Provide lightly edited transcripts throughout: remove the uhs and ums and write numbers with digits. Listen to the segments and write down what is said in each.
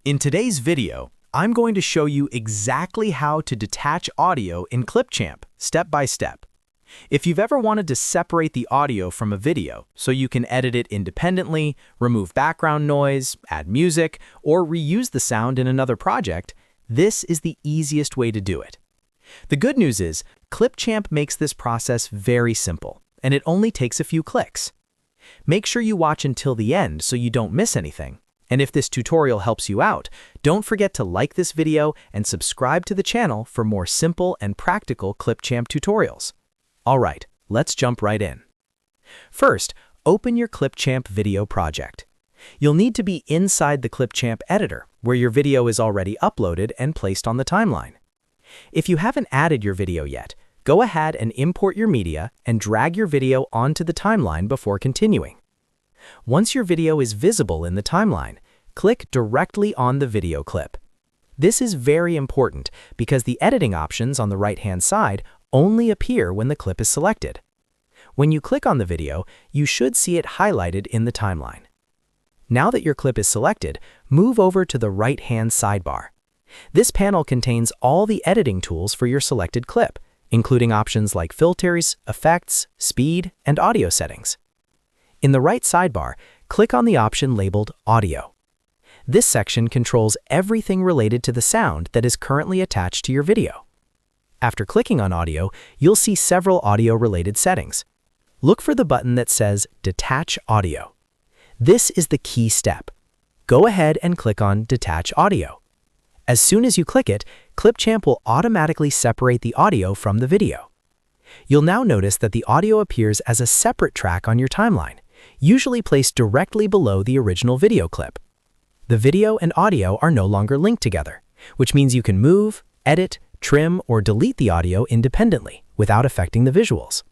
In today's video, I'm going to show you exactly how to detach audio in Clipchamp, step by step. If you've ever wanted to separate the audio from a video so you can edit it independently, remove background noise, add music, or reuse the sound in another project, this is the easiest way to do it. The good news is, Clipchamp makes this process very simple, and it only takes a few clicks. Make sure you watch until the end so you don't miss anything. And if this tutorial helps you out, don't forget to like this video and subscribe to the channel for more simple and practical Clipchamp tutorials. Alright, let's jump right in. First, open your Clipchamp video project. You'll need to be inside the Clipchamp editor, where your video is already uploaded and placed on the timeline. If you haven't added your video yet, go ahead and import your media and drag your video onto the timeline before continuing. Once your video is visible in the timeline, click directly on the video clip. This is very important because the editing options on the right-hand side only appear when the clip is selected. When you click on the video, you should see it highlighted in the timeline. Now that your clip is selected, move over to the right-hand sidebar. This panel contains all the editing tools for your selected clip, including options like filters, effects, speed, and audio settings. In the right sidebar, click on the option labeled Audio. This section controls everything related to the sound that is currently attached to your video. After clicking on Audio, you'll see several audio-related settings. Look for the button that says Detach Audio. This is the key step. Go ahead and click on Detach Audio. As soon as you click it, Clipchamp will automatically separate the audio from the video. You'll now notice that the audio appears as a separate track on your timeline, usually placed directly below the original video clip. The video and audio are no longer linked together, which means you can move, edit, trim, or delete the audio independently without affecting the visuals.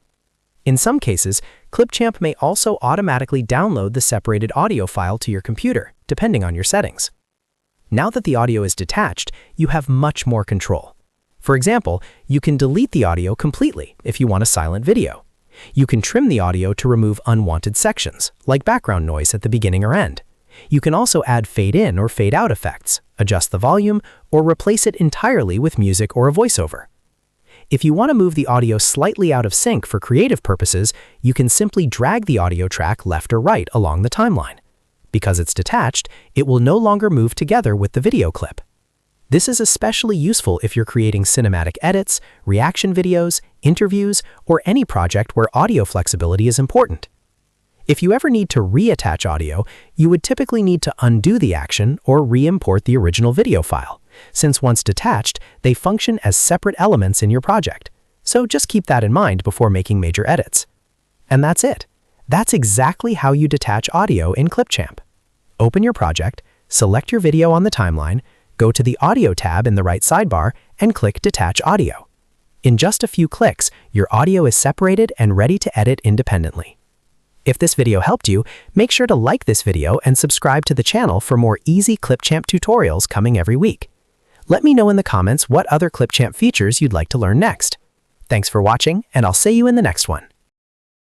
In some cases, Clipchamp may also automatically download the separated audio file to your computer, depending on your settings. Now that the audio is detached, you have much more control. For example, you can delete the audio completely if you want a silent video. You can trim the audio to remove unwanted sections, like background noise at the beginning or end. You can also add fade-in or fade-out effects, adjust the volume, or replace it entirely with music or a voiceover. If you want to move the audio slightly out of sync for creative purposes, you can simply drag the audio track left or right along the timeline. Because it's detached, it will no longer move together with the video clip. This is especially useful if you're creating cinematic edits, reaction videos, interviews, or any project where audio flexibility is important. If you ever need to reattach audio, you would typically need to undo the action or re-import the original video file, since once detached, they function as separate elements in your project. So just keep that in mind before making major edits. And that's it. That's exactly how you detach audio in Clipchamp. Open your project, select your video on the timeline, go to the Audio tab in the right sidebar, and click Detach Audio. In just a few clicks, your audio is separated and ready to edit independently. If this video helped you, make sure to like this video and subscribe to the channel for more easy Clipchamp tutorials coming every week. Let me know in the comments what other Clipchamp features you'd like to learn next. Thanks for watching, and I'll see you in the next one.